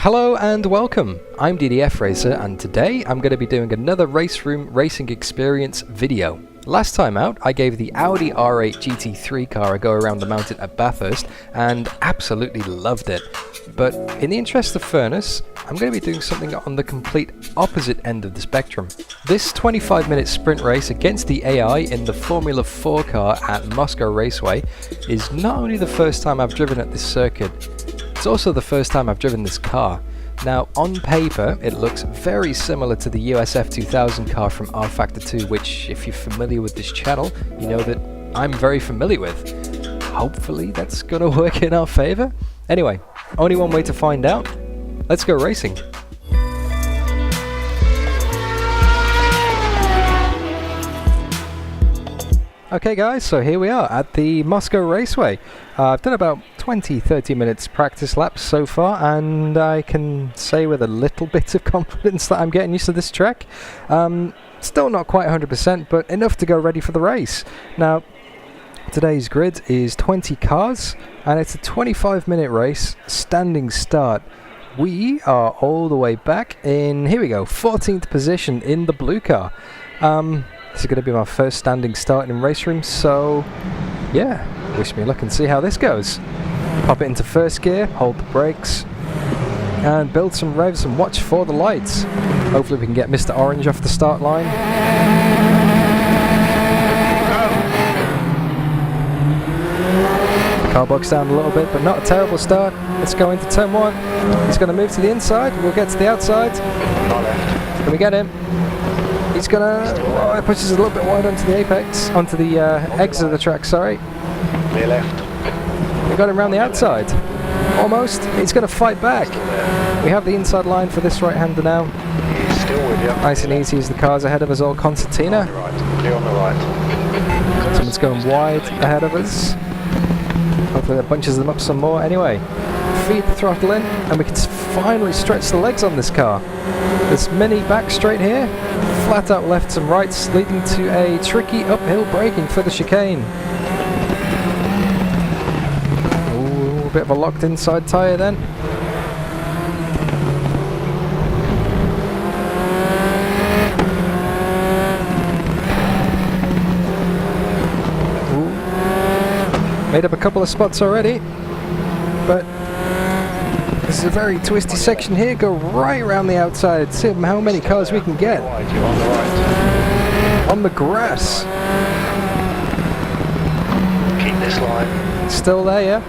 Hello and welcome, I'm DDF Racer and today I'm going to be doing another RaceRoom racing experience video. Last time out I gave the Audi R8 GT3 car a go around the mountain at Bathurst and absolutely loved it. But in the interest of fairness, I'm going to be doing something on the complete opposite end of the spectrum. This 25-minute sprint race against the AI in the Formula 4 car at Moscow Raceway is not only the first time I've driven at this circuit, it's also the first time I've driven this car. Now, on paper, it looks very similar to the USF 2000 car from R Factor 2, which, if you're familiar with this channel, you know that I'm very familiar with. Hopefully that's gonna work in our favor. Anyway, only one way to find out. Let's go racing. Okay guys, so here we are at the Moscow Raceway. I've done about 20-30 minutes practice laps so far, and I can say with a little bit of confidence that I'm getting used to this track. Still not quite 100%, but enough to go ready for the race. Now, today's grid is 20 cars, and it's a 25-minute race, standing start. We are all the way back in, here we go, 14th position in the blue car. This is going to be my first standing start in RaceRoom, so yeah, wish me luck and see how this goes. Pop it into first gear, hold the brakes, and build some revs and watch for the lights. Hopefully we can get Mr. Orange off the start line. Car box down a little bit, but not a terrible start. Let's go into turn one. He's going to move to the inside, we'll get to the outside. Can we get him? He's gonna, oh, it pushes a little bit wide onto the apex, onto the exit of the track, sorry. Clear left. We got him around the outside. Almost. He's gonna fight back. We have the inside line for this right-hander now. He's still with you. Nice and easy as the cars ahead of us all. Concertina. Clear on the right. Someone's going wide ahead of us. Hopefully that bunches them up some more. Anyway, feed the throttle in, and we can finally stretch the legs on this car. There's many back straight here. Flat out lefts and rights, leading to a tricky uphill braking for the chicane. Ooh, a bit of a locked inside tyre then. Ooh. Made up a couple of spots already, but this is a very twisty section here. Go right around the outside. See how many cars we can get. You're on the right. On the grass. Keep this line. Still there, yeah?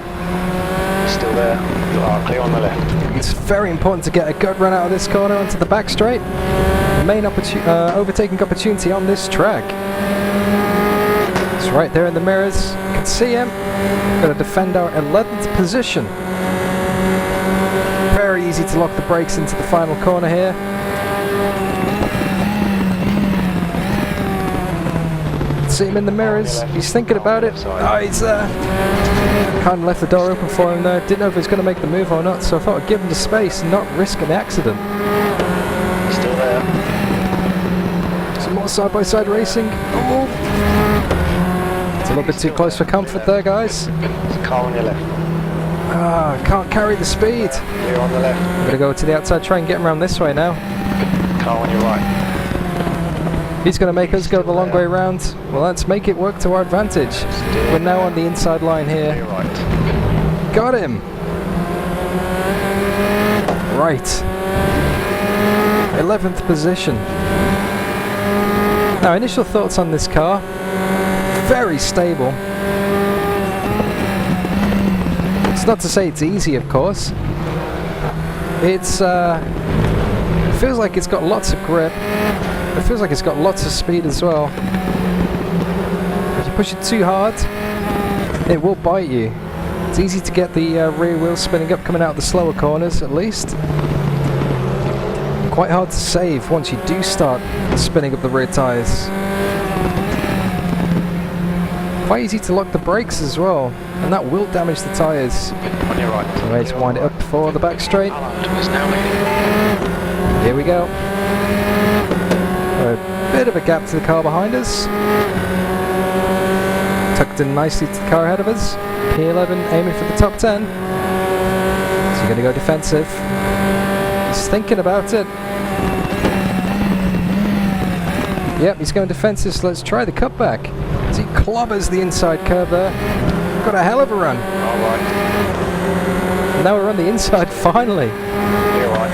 Still there. You are clear on the left. It's very important to get a good run out of this corner onto the back straight. The main overtaking opportunity on this track. It's right there in the mirrors. You can see him. Got to defend our 11th position. Very easy to lock the brakes into the final corner here. See him in the mirrors. He's thinking about it. Oh, he's there. Kind of left the door open for him there. Didn't know if he was going to make the move or not, so I thought I'd give him the space and not risk an accident. Still there. Some more side-by-side racing. Oh. It's a little bit too close for comfort there, guys. There's a car on your left. Ah, can't carry the speed. Clear on the left. I'm gonna go to the outside, try and get him around this way now. Car on your right. He's gonna make us go the long way round. Well, let's make it work to our advantage. We're now on the inside line here. Clear right. Got him. Right. 11th position. Now, initial thoughts on this car. Very stable. It's not to say it's easy, of course. It's it feels like it's got lots of grip. It feels like it's got lots of speed as well. If you push it too hard, it will bite you. It's easy to get the rear wheel spinning up coming out of the slower corners, at least. Quite hard to save once you do start spinning up the rear tyres. Quite easy to lock the brakes as well, and that will damage the tyres. On your right. So ready to wind it up for the back straight. Is now leading. Here we go. A bit of a gap to the car behind us. Tucked in nicely to the car ahead of us. P11 aiming for the top 10. So you're going to go defensive. He's thinking about it. Yep, he's going defensive, so let's try the cutback. As he clobbers the inside curve there. Got a hell of a run. Alright. Now we're on the inside, finally. You're right.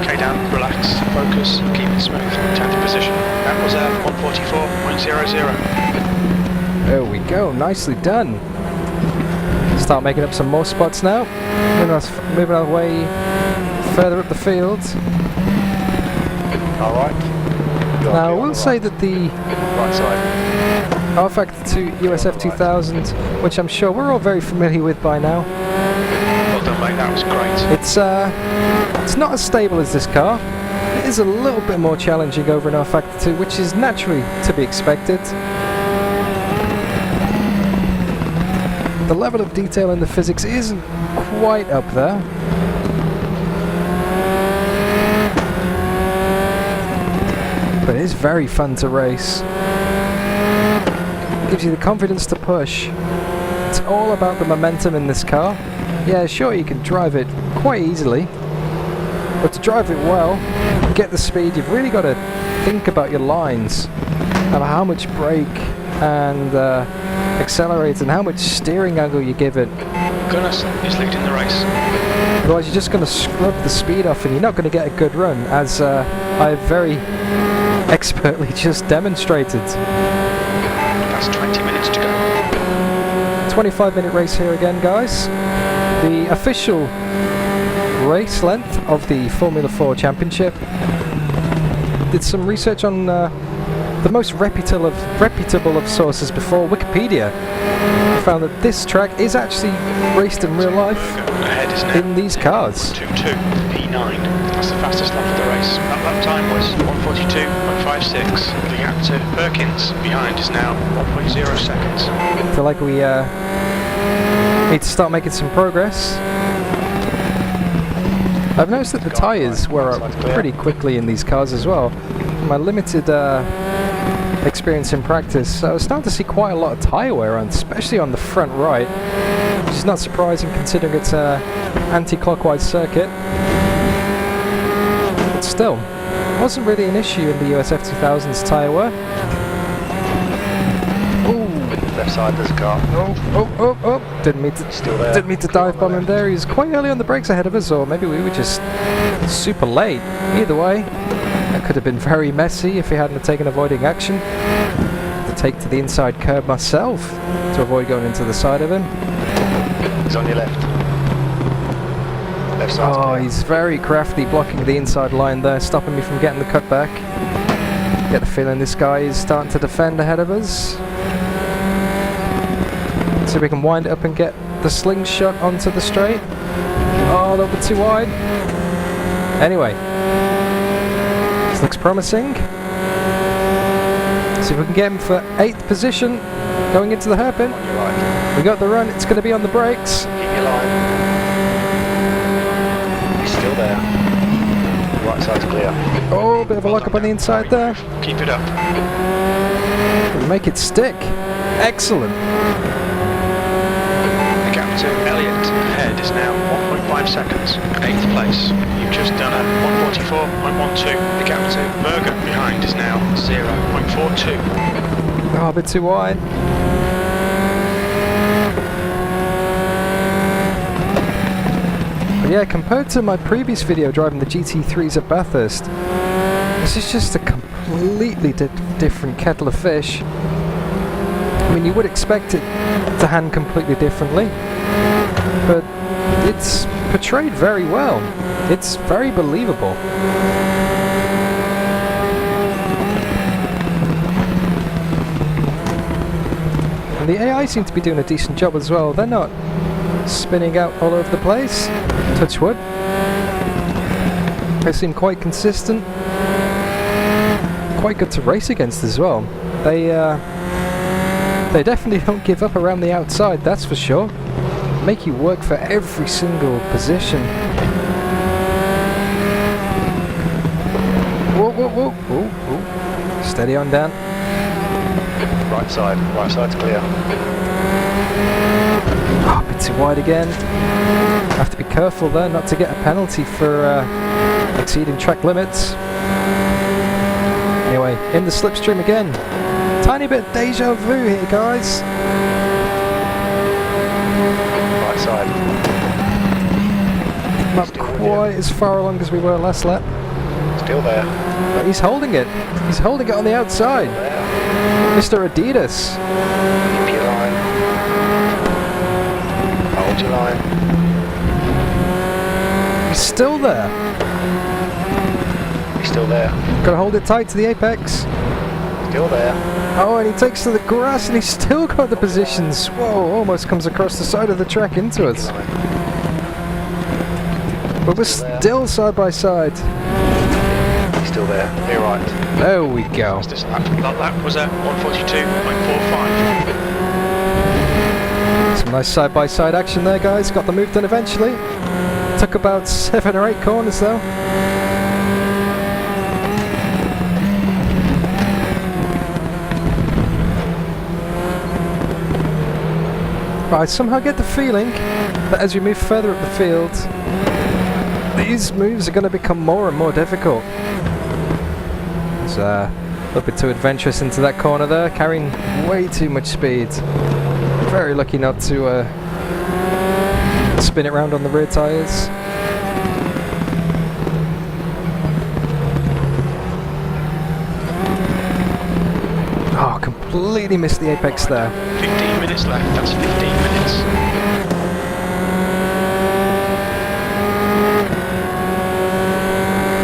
Okay, Dan, relax, focus, keep it smooth, 10th position. That was 144.00. There we go, nicely done. Start making up some more spots now. Moving our way further up the field. Alright. Now, I will say that the Right side. R Factor 2 USF 2000, which I'm sure we're all very familiar with by now, Well done, mate, that was great. it's not as stable as this car. It is a little bit more challenging over an R Factor 2, which is naturally to be expected. The level of detail in the physics isn't quite up there. But it is very fun to race. Gives you the confidence to push. It's all about the momentum in this car. Yeah, sure, you can drive it quite easily, but to drive it well, get the speed, you've really got to think about your lines, about how much brake and accelerate and how much steering angle you give it. Gunners is leading the race. Otherwise you're just going to scrub the speed off and you're not going to get a good run, as I've very expertly just demonstrated. That's 20 minutes to go. 25-minute race here again, guys. The official race length of the Formula 4 Championship. Did some research on the most reputable of sources before, Wikipedia. I found that this track is actually raced in real life Ahead is now in these cars. 2-2, P9. That's the fastest lap of the race. That lap time was 1:42.56. The gap to Perkins behind is now 1.0 seconds. I feel like we need to start making some progress. I've noticed that the tyres wear up pretty quickly in these cars as well. My limited experience in practice, I was starting to see quite a lot of tyre wear on, especially on the front right, which is not surprising considering it's an anti-clockwise circuit. But still, it wasn't really an issue in the USF 2000's tyre wear. Left side there's a car. Oh! Didn't mean to dive bomb him there. He was quite early on the brakes ahead of us, or maybe we were just super late. Either way, that could have been very messy if he hadn't taken avoiding action. To take to the inside curb myself to avoid going into the side of him. He's on your left. Left side. Oh, he's very crafty, blocking the inside line there, stopping me from getting the cutback. Get the feeling this guy is starting to defend ahead of us. See if we can wind it up and get the slingshot onto the straight. Oh, a little bit too wide. Anyway, this looks promising. See if we can get him for 8th position going into the hairpin. On your right. We got the run, it's going to be on the brakes. Keep your line. He's still there. Right side's clear. Oh, a bit of a lock up on the inside there. Keep it up. We make it stick. Excellent. The gap to Elliott ahead is now 1.5 seconds. 8th place. You've just done a 1:44.12. The gap to Berger behind is now 0.42. Oh, a bit too wide. But yeah, compared to my previous video driving the GT3s at Bathurst, this is just a completely different kettle of fish. I mean, you would expect it to hand completely differently, but it's portrayed very well. It's very believable. And the AI seem to be doing a decent job as well. They're not spinning out all over the place. Touch wood. They seem quite consistent. Quite good to race against as well. They definitely don't give up around the outside, that's for sure. Make you work for every single position. Whoa, whoa, whoa, whoa, whoa. Steady on, Dan. Right side's clear. Oh, bit too wide again. Have to be careful there not to get a penalty for exceeding track limits. Anyway, in the slipstream again. Tiny bit deja vu here, guys. Right side. Not quite as far along as we were last lap. Still there. But he's holding it. He's holding it on the outside. Mr. Adidas. Keep your line. Hold your line. He's still there. He's still there. Gotta hold it tight to the apex. Still there. Oh, and he takes to the grass and he's still got the positions. Whoa, almost comes across the side of the track into us. But we're still side by side. He's still there. Clear right. There we go. That lap was at 142.45. Some nice side by side action there, guys. Got the move done eventually. Took about 7 or 8 corners though. But I somehow get the feeling that as we move further up the field, these moves are going to become more and more difficult. It's a little bit too adventurous into that corner there, carrying way too much speed. Very lucky not to spin it round on the rear tyres. Oh, completely missed the apex there. 15 minutes left, that's 15 minutes.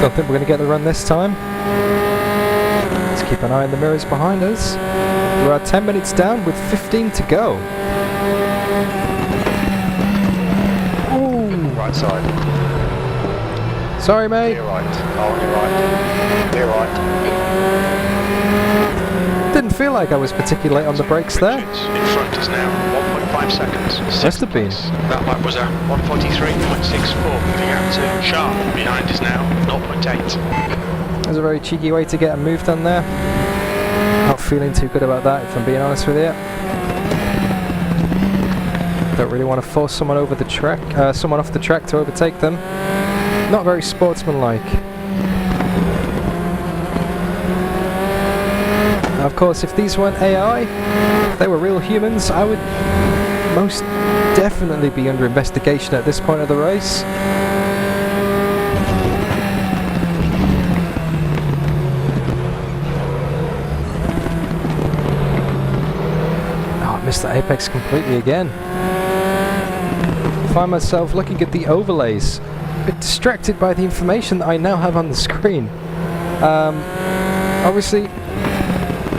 Don't think we're going to get the run this time. Let's keep an eye on the mirrors behind us. We're at 10 minutes down with 15 to go. Ooh. Right side. Sorry, mate. Clear right. Oh, on your right. Clear right. Didn't feel like I was particularly late on the brakes there. In front is now 1.5 seconds. Must have been. That lap was at 143.64. Moving out to sharp. Behind is now 0.8. That was a very cheeky way to get a move done there. Not feeling too good about that, if I'm being honest with you. Don't really want to force someone over the track, someone off the track to overtake them. Not very sportsmanlike. Now, of course, if these weren't AI, if they were real humans, I would most definitely be under investigation at this point of the race. Oh, I missed the apex completely again. Find myself looking at the overlays, a bit distracted by the information that I now have on the screen. Obviously,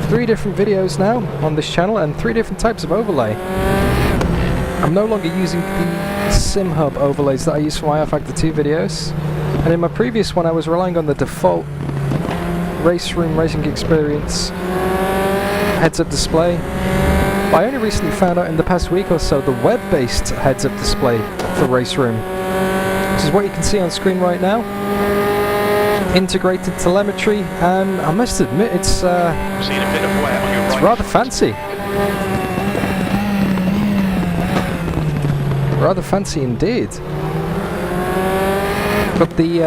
3 different videos now on this channel and 3 different types of overlay. I'm no longer using the SimHub overlays that I used for my R-Factor 2 videos, and in my previous one I was relying on the default RaceRoom Racing Experience heads-up display. But I only recently found out in the past week or so the web-based heads-up display for RaceRoom, which is what you can see on screen right now. Integrated telemetry, and I must admit it's Seen a bit of wear on your right. it's rather fancy. Rather fancy indeed. But the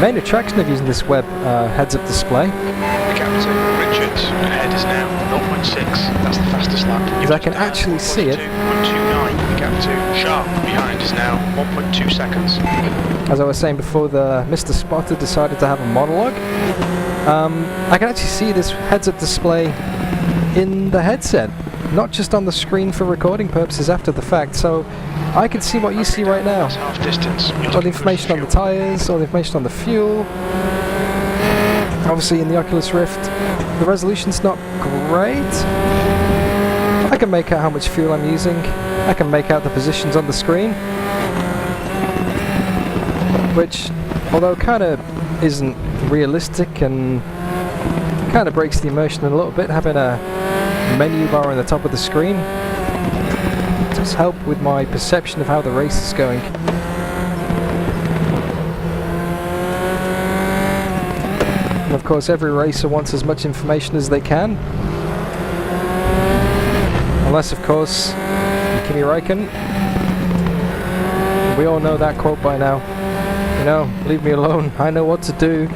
main attraction of using this web heads-up display, The captain, Richards, ahead is now 0.6. That's the fastest lap. is I can actually see it. 1.29. The captain, sharp. Behind is now 1.2 seconds. As I was saying before, the Mr. Spotter decided to have a monologue. I can actually see this heads-up display in the headset, not just on the screen for recording purposes after the fact. So I can see what you see right now. That's half distance. All the information on the tyres, all the information on the fuel. Obviously in the Oculus Rift, the resolution's not great. I can make out how much fuel I'm using. I can make out the positions on the screen. Which, although kind of isn't realistic and kind of breaks the immersion a little bit, having a menu bar on the top of the screen does help with my perception of how the race is going. And of course every racer wants as much information as they can. Unless of course Kimi Räikkönen We all know that quote by now. You know, leave me alone, I know what to do.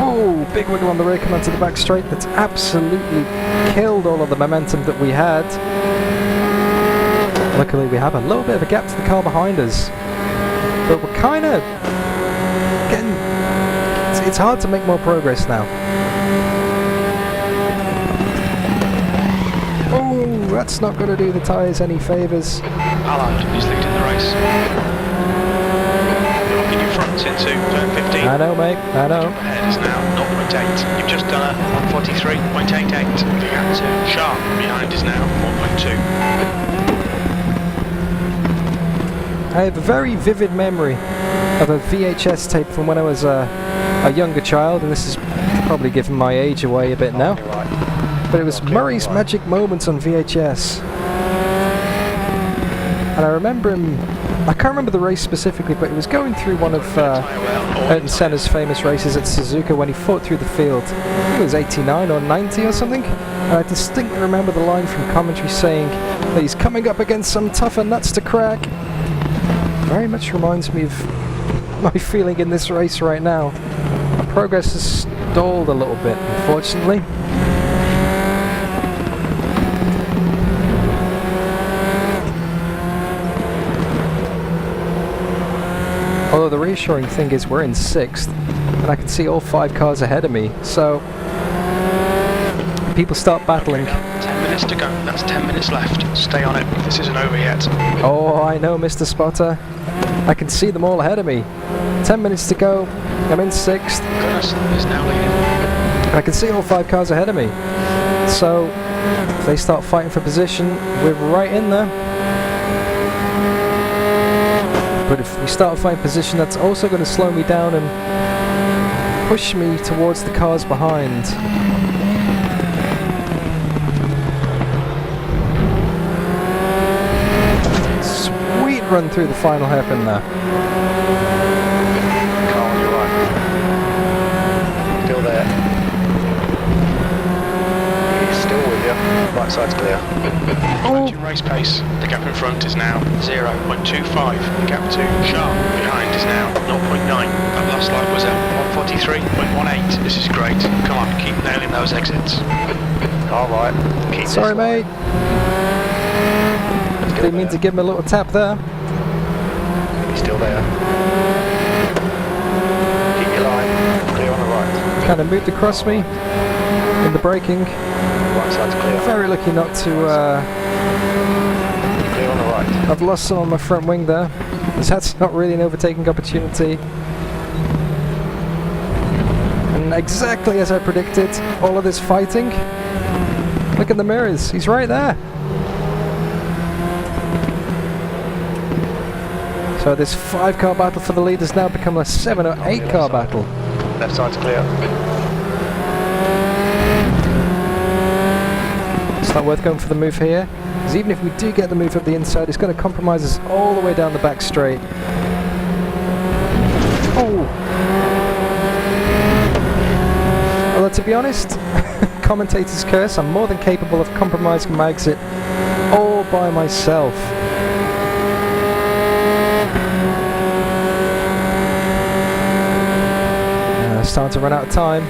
Oh, big wiggle on the rear command to the back straight. That's absolutely killed all of the momentum that we had. Luckily we have a little bit of a gap to the car behind us. But we're kind of getting... It's hard to make more progress now. Oh, that's not going to do the tyres any favours. Allard is leading the race. You're locking your fronts into turn 15. I know, mate, I know. Ahead is now 0.8. You've just done a 143.88. The gap to Sharp behind is now 1.2. I have a very vivid memory of a VHS tape from when I was a younger child, and this is probably giving my age away a bit now. But it was Murray's Magic Moments on VHS. And I remember him, I can't remember the race specifically, but it was going through one of Ayrton Senna's famous races at Suzuka when he fought through the field. I think it was 89 or 90 or something. And I distinctly remember the line from commentary saying that he's coming up against some tougher nuts to crack. Very much reminds me of my feeling in this race right now. My progress has stalled a little bit, unfortunately. Although the reassuring thing is we're in 6th, and I can see all 5 cars ahead of me, so people start battling. 10 minutes to go, that's 10 minutes left. Stay on it, this isn't over yet. Oh, I know, Mr. Spotter. I can see them all ahead of me. 10 minutes to go, I'm in 6th. Goodness, is now leading. I can see all 5 cars ahead of me. So, if they start fighting for position, we're right in there. But if we start fighting position, that's also going to slow me down and push me towards the cars behind. Sweet run through the final hairpin there. Car on your right. Still there. He's still with you. Right side's clear. Matching race pace. The gap in front is now 0.25. The gap to Sharp behind is now 0.9. That last lap was at 143.18. This is great. Come on, keep nailing those exits. Alright. Sorry, mate. Didn't mean to give him a little tap there. He's still there. Keep your line. Clear on the right. Kind of moved across me in the braking. Right side's clear. Very lucky not to Clear on the right. I've lost some on my front wing there. That's not really an overtaking opportunity. And exactly as I predicted, all of this fighting. Look in the mirrors, he's right there. So this 5-car battle for the lead has now become a 7 or 8-car battle. Left side's clear. It's not worth going for the move here, because even if we do get the move up the inside, it's going to compromise us all the way down the back straight. Oh! Although to be honest, commentator's curse, I'm more than capable of compromising my exit all by myself. Starting to run out of time.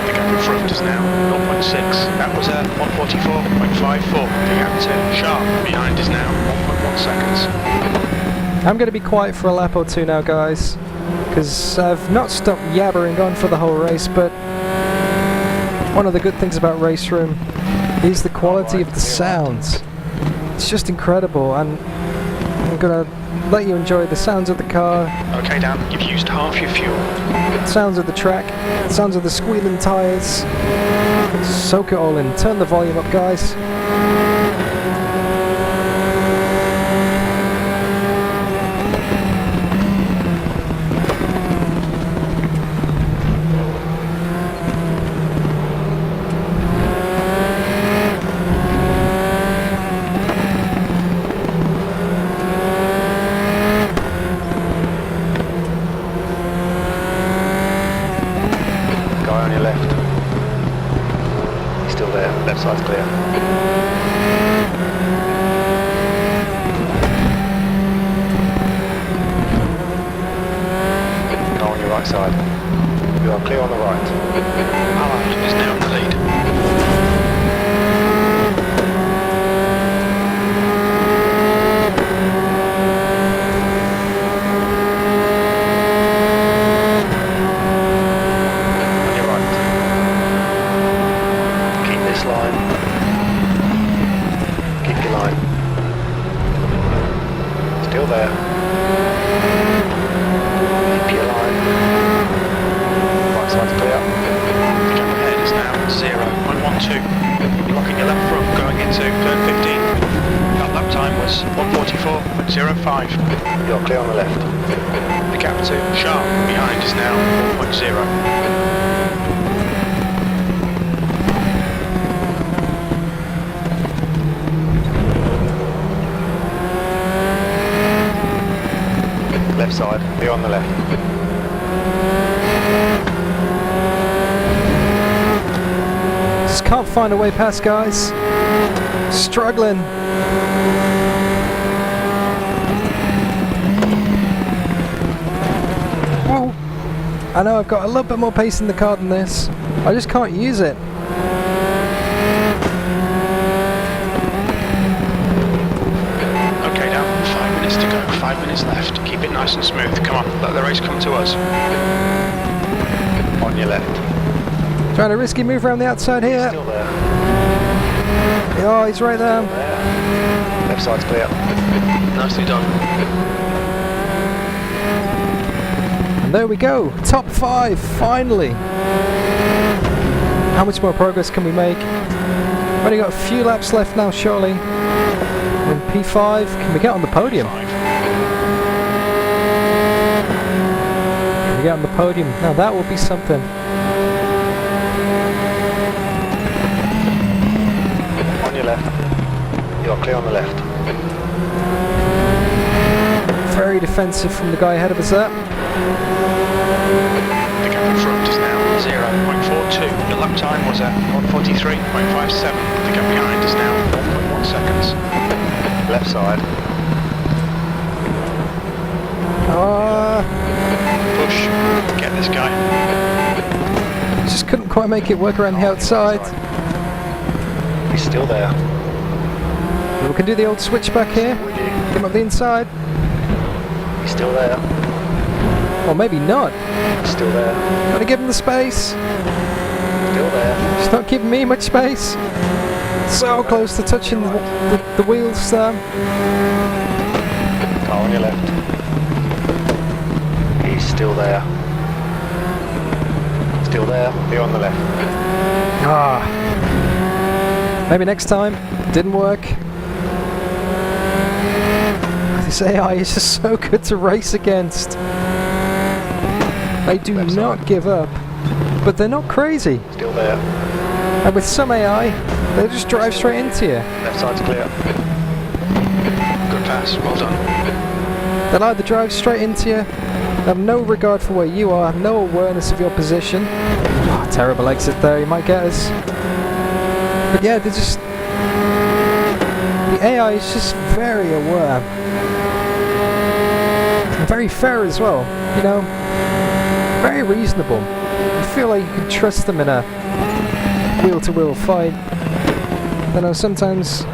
The gap in front is now 0.6. That was at 144.54. The gap to Sharp behind is now 1.1 seconds. I'm going to be quiet for a lap or two now, guys, because I've not stopped yabbering on for the whole race, but one of the good things about RaceRoom is the quality of the sounds. It's just incredible, and I'm going to let you enjoy the sounds of the car. Okay, Dan, you've used half your fuel. Sounds of the track, sounds of the squealing tyres. Soak it all in. Turn the volume up, guys. on your left. He's still there. Left side's clear. Car on your right side. You are clear on the right. Allard is now in the lead. There. Keep your line. Right side's clear. The gap ahead is now 0.12. Locking your left front going into turn 15. That lap time was 1:44.05. You're clear on the left. The gap to Sharp behind is now 4.0. Left side, be on the left. Just can't find a way past, guys. Struggling. Whoa. I know I've got a little bit more pace in the car than this. I just can't use it. Okay, now 5 minutes to go, 5 minutes left. Keep it nice and smooth. Come on, let the race come to us. On your left. Trying a risky move around the outside here. Still there. Oh, he's right there. Left side's clear. Nicely done. And there we go. Top 5, finally. How much more progress can we make? Only got a few laps left now, surely. We're in P5. Can we get on the podium? Can we get on the podium? Now that will be something. On your left. You're clear on the left. Very defensive from the guy ahead of us there. The gap in front is now 0.42. The lap time was at 1:43.57. The gap behind is now 1.1 seconds. Left side. Push. Get this guy. Just couldn't quite make it work around the outside. He's still there. We can do the old switchback here. Get him up the inside. He's still there. Or maybe not. Still there. Gotta give him the space. Still there. He's not giving me much space. So close to touching the wheels there. Car on your left. He's still there. Still there. Be on the left. Maybe next time. Didn't work. This AI is just so good to race against. They do Left not side. give up. But they're not crazy. Still there. And with some AI, they just drive straight into you. Left side's clear. Good pass. Well done. They'll either drive straight into you, have no regard for where you are, no awareness of your position. Oh, terrible exit there, he might get us. But yeah, they're just... The AI is just very aware. And very fair as well, you know. Very reasonable. You feel like you can trust them in a wheel-to-wheel fight. You know, sometimes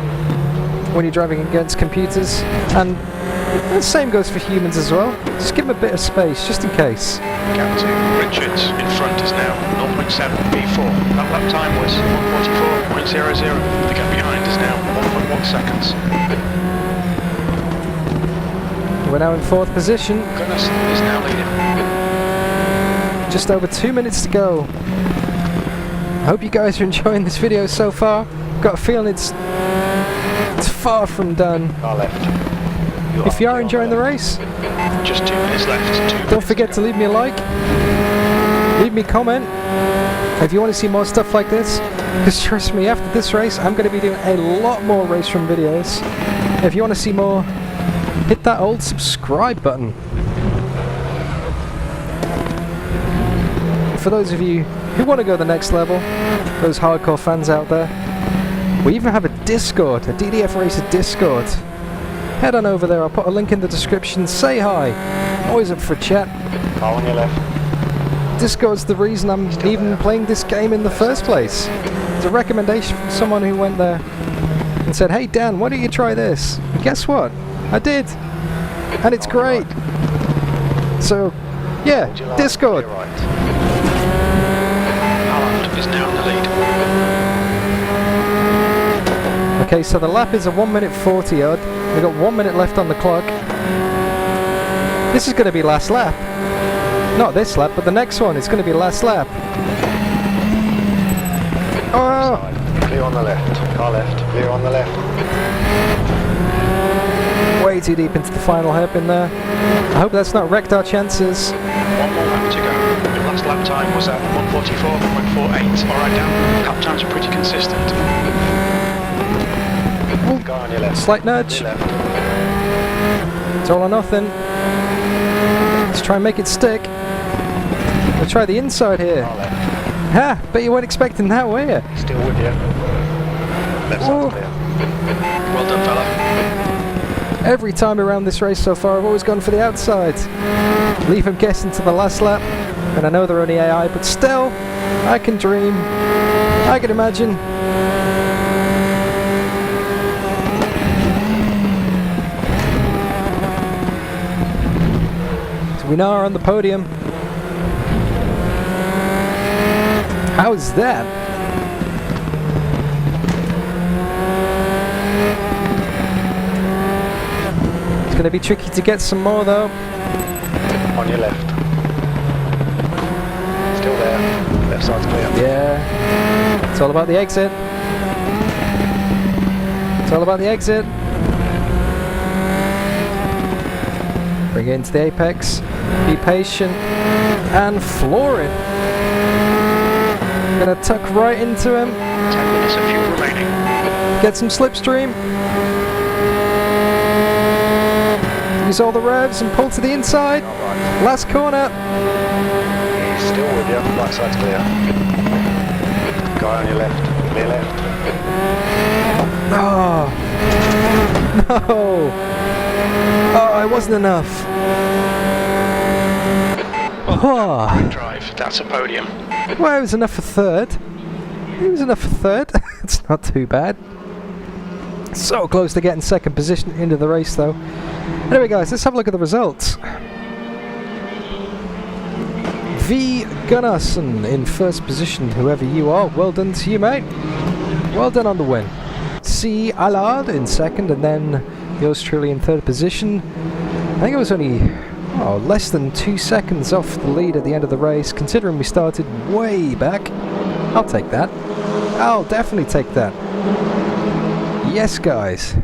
when you're driving against computers, and the same goes for humans as well, just give them a bit of space, just in case. Gap to Richards in front is now 0.7 P4. That lap time was 1:44.00. The gap behind is now 1.1 seconds. We're now in 4th position. Gunness is now leading. Just over 2 minutes to go. I hope you guys are enjoying this video so far. Got a feeling it's far from done. Car left. If you are enjoying the race, Just 2 minutes left. don't forget to leave me a like. Leave me a comment if you want to see more stuff like this. Because trust me, after this race, I'm going to be doing a lot more RaceRoom videos. If you want to see more, hit that old subscribe button. For those of you who want to go the next level, those hardcore fans out there, we even have a Discord, a DDF Racer Discord. Head on over there, I'll put a link in the description, say hi, always up for a chat. Car on your left. Discord's the reason I'm even playing this game in the first place. It's a recommendation from someone who went there and said, hey Dan, why don't you try this? And guess what? I did. And it's great. So, yeah, Discord. Holland is now in the lead. Okay, so the lap is a 1 minute 40 odd. We've got 1 minute left on the clock. This is going to be last lap. Not this lap, but the next one is going to be last lap. Oh! Clear on the left. Car left. Clear on the left. Way too deep into the final hairpin there. I hope that's not wrecked our chances. 1 more lap to go. Your last lap time was at 1:44.48. Alright Dan, lap times are pretty consistent. Car on your left. Slight nudge. Your left. It's all or nothing. Let's try and make it stick. We'll try the inside here. Car left. Ha! Bet you weren't expecting that, were you? Still with you. Left Whoa. side's clear. Well done fella. Every time around this race so far, I've always gone for the outside. Leave him guessing to the last lap. And I know they're only AI, but still, I can dream. I can imagine. So we now are on the podium. How's that? It's going to be tricky to get some more though. On your left. Still there. Left side's clear. Yeah. It's all about the exit. It's all about the exit. Bring it into the apex. Be patient. And floor it. Gonna tuck right into him. 10 minutes of fuel remaining. Get some slipstream. Use all the revs and pull to the inside. Alright. Last corner. He's still with you. Right side's clear. Guy on your left. Clear left. Oh. No. Oh, it wasn't enough. Oh. Good drive. That's a podium. Well, it was enough for third. It was enough for third. It's not too bad. So close to getting second position into the race though. Anyway guys, let's have a look at the results. V. Gunnarsson in first position, whoever you are. Well done to you, mate. Well done on the win. C. Allard in second, and then yours truly in third position. I think it was only less than 2 seconds off the lead at the end of the race, considering we started way back. I'll take that. I'll definitely take that. Yes, guys.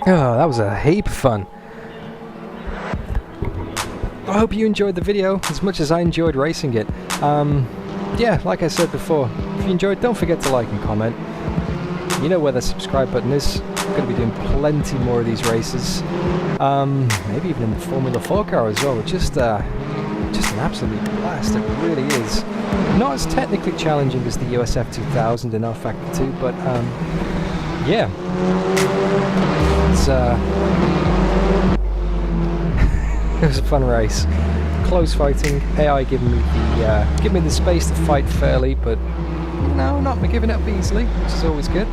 Oh, that was a heap of fun. I hope you enjoyed the video as much as I enjoyed racing it. Yeah, like I said before, if you enjoyed, don't forget to like and comment. You know where the subscribe button is. I'm going to be doing plenty more of these races. Maybe even in the Formula 4 car as well. Just an absolute blast, it really is. Not as technically challenging as the USF 2000 in R-Factor 2, but yeah. It's it was a fun race. Close fighting, AI giving me the space to fight fairly, but no, not giving up easily, which is always good.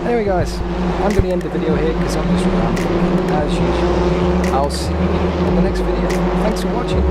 Anyway guys, I'm going to end the video here because I'm just rambling as usual. I'll see you in the next video. Thanks for watching.